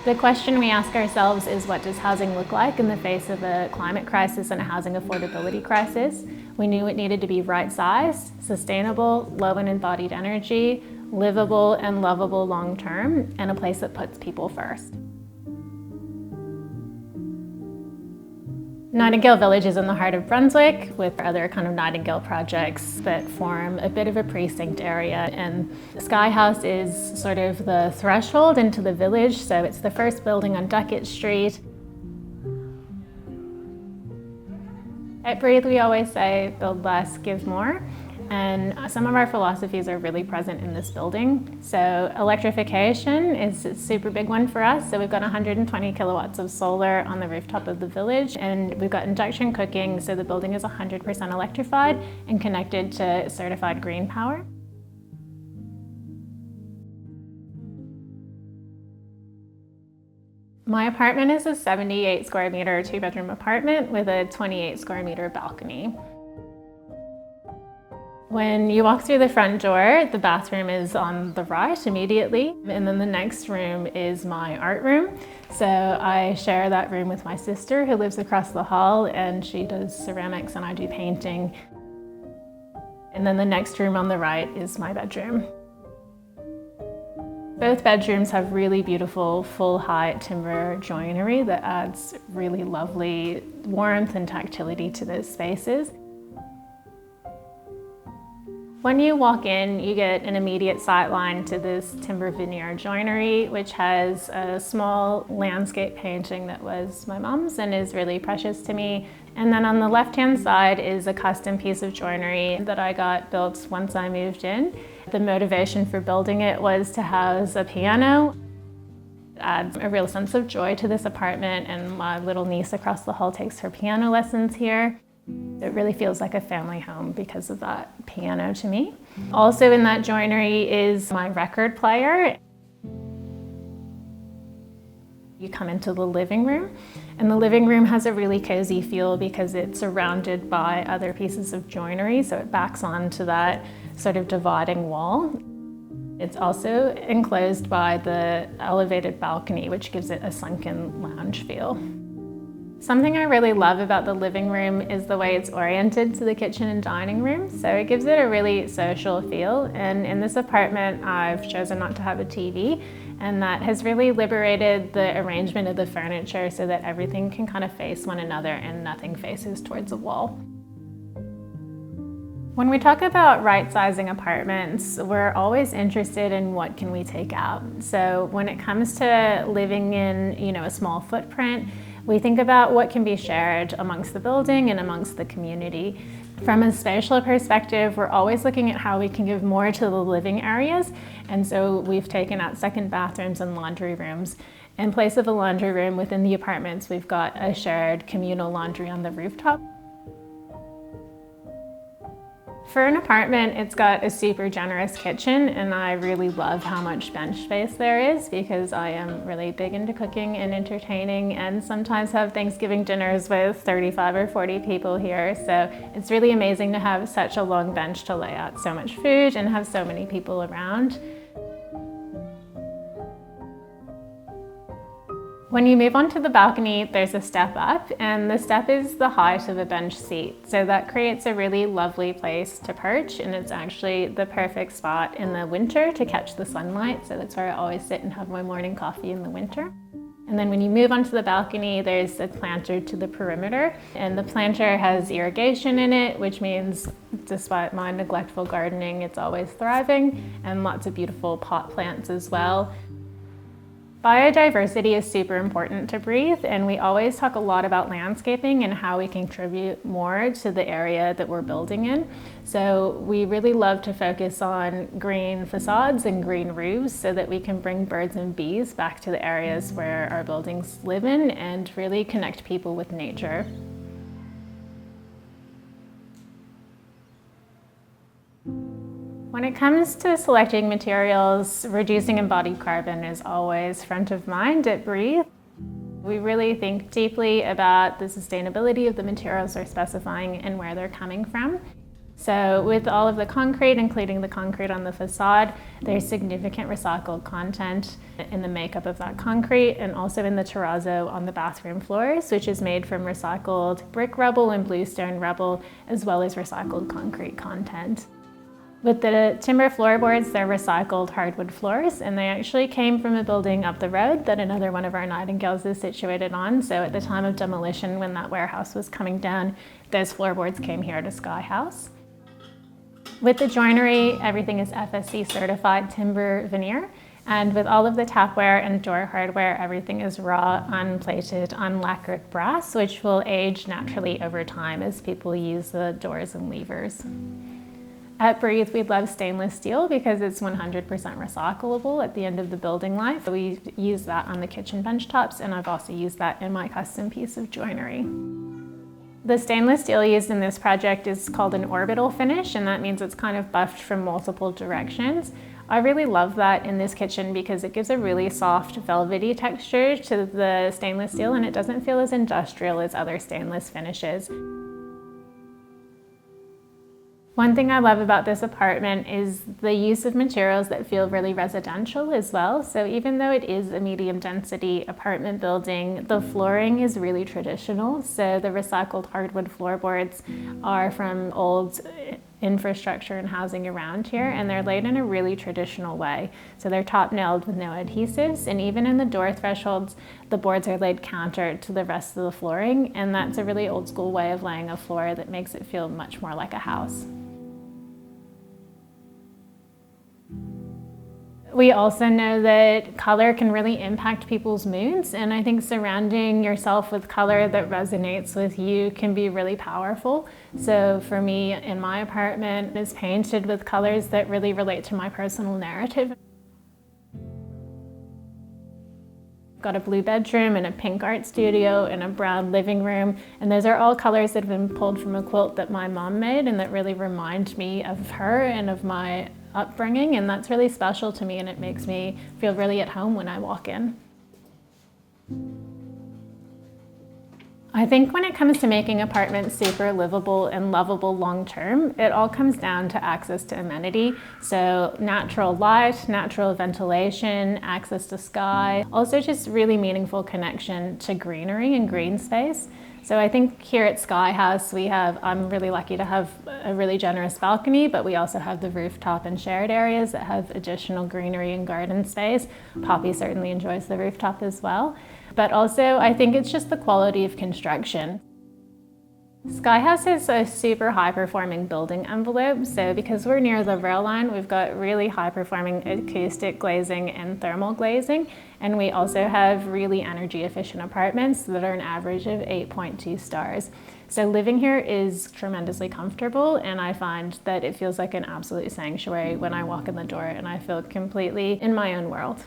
The question we ask ourselves is, what does housing look like in the face of a climate crisis and a housing affordability crisis? We knew it needed to be right-sized, sustainable, low in embodied energy, livable and lovable long-term, and a place that puts people first. Nightingale Village is in the heart of Brunswick with other kind of Nightingale projects that form a bit of a precinct area. And Sky House is sort of the threshold into the village, so it's the first building on Duckett Street. At Breathe, we always say, build less, give more. And some of our philosophies are really present in this building. So electrification is a super big one for us. So we've got 120 kilowatts of solar on the rooftop of the village, and we've got induction cooking, so the building is 100% electrified and connected to certified green power. My apartment is a 78 square meter, 2-bedroom apartment with a 28 square meter balcony. When you walk through the front door, the bathroom is on the right immediately, and then the next room is my art room. So I share that room with my sister who lives across the hall, and she does ceramics and I do painting. And then the next room on the right is my bedroom. Both bedrooms have really beautiful full-height timber joinery that adds really lovely warmth and tactility to those spaces. When you walk in, you get an immediate sight line to this timber veneer joinery, which has a small landscape painting that was my mom's and is really precious to me. And then on the left-hand side is a custom piece of joinery that I got built once I moved in. The motivation for building it was to house a piano. It adds a real sense of joy to this apartment, and my little niece across the hall takes her piano lessons here. It really feels like a family home because of that piano to me. Also in that joinery is my record player. You come into the living room, and the living room has a really cozy feel because it's surrounded by other pieces of joinery, so it backs onto that sort of dividing wall. It's also enclosed by the elevated balcony, which gives it a sunken lounge feel. Something I really love about the living room is the way it's oriented to the kitchen and dining room. So it gives it a really social feel. And in this apartment, I've chosen not to have a TV, and that has really liberated the arrangement of the furniture so that everything can kind of face one another and nothing faces towards a wall. When we talk about right-sizing apartments, we're always interested in what can we take out. So when it comes to living in, a small footprint, we think about what can be shared amongst the building and amongst the community. From a spatial perspective, we're always looking at how we can give more to the living areas. And so we've taken out second bathrooms and laundry rooms. In place of a laundry room within the apartments, we've got a shared communal laundry on the rooftop. For an apartment, it's got a super generous kitchen, and I really love how much bench space there is because I am really big into cooking and entertaining, and sometimes have Thanksgiving dinners with 35 or 40 people here. So it's really amazing to have such a long bench to lay out so much food and have so many people around. When you move onto the balcony, there's a step up, and the step is the height of a bench seat. So that creates a really lovely place to perch, and it's actually the perfect spot in the winter to catch the sunlight. So that's where I always sit and have my morning coffee in the winter. And then when you move onto the balcony, there's a planter to the perimeter, and the planter has irrigation in it, which means despite my neglectful gardening, it's always thriving, and lots of beautiful pot plants as well. Biodiversity is super important to Breathe, and we always talk a lot about landscaping and how we contribute more to the area that we're building in. So we really love to focus on green facades and green roofs so that we can bring birds and bees back to the areas where our buildings live in and really connect people with nature. When it comes to selecting materials, reducing embodied carbon is always front of mind at Breathe. We really think deeply about the sustainability of the materials we're specifying and where they're coming from. So with all of the concrete, including the concrete on the facade, there's significant recycled content in the makeup of that concrete and also in the terrazzo on the bathroom floors, which is made from recycled brick rubble and bluestone rubble, as well as recycled concrete content. With the timber floorboards, they're recycled hardwood floors, and they actually came from a building up the road that another one of our Nightingales is situated on. So at the time of demolition, when that warehouse was coming down, those floorboards came here to Sky House. With the joinery, everything is FSC certified timber veneer. And with all of the tapware and door hardware, everything is raw, unplated, unlacquered brass, which will age naturally over time as people use the doors and levers. At Breathe, we love stainless steel because it's 100% recyclable at the end of the building life. We use that on the kitchen bench tops, and I've also used that in my custom piece of joinery. The stainless steel used in this project is called an orbital finish, and that means it's kind of buffed from multiple directions. I really love that in this kitchen because it gives a really soft, velvety texture to the stainless steel, and it doesn't feel as industrial as other stainless finishes. One thing I love about this apartment is the use of materials that feel really residential as well. So even though it is a medium density apartment building, the flooring is really traditional. So the recycled hardwood floorboards are from old infrastructure and housing around here, and they're laid in a really traditional way. So they're top nailed with no adhesives, and even in the door thresholds, the boards are laid counter to the rest of the flooring, and that's a really old school way of laying a floor that makes it feel much more like a house. We also know that color can really impact people's moods, and I think surrounding yourself with color that resonates with you can be really powerful. So for me, in my apartment, it's painted with colors that really relate to my personal narrative. Got a blue bedroom and a pink art studio and a brown living room, and those are all colors that have been pulled from a quilt that my mom made and that really remind me of her and of my upbringing, and that's really special to me, and it makes me feel really at home when I walk in. I think when it comes to making apartments super livable and lovable long-term, it all comes down to access to amenity. So natural light, natural ventilation, access to sky, also just really meaningful connection to greenery and green space. So I think here at Sky House, I'm really lucky to have a really generous balcony, but we also have the rooftop and shared areas that have additional greenery and garden space. Poppy certainly enjoys the rooftop as well. But also, I think it's just the quality of construction. Sky House is a super high-performing building envelope, so because we're near the rail line, we've got really high-performing acoustic glazing and thermal glazing, and we also have really energy-efficient apartments that are an average of 8.2 stars. So living here is tremendously comfortable, and I find that it feels like an absolute sanctuary when I walk in the door, and I feel completely in my own world.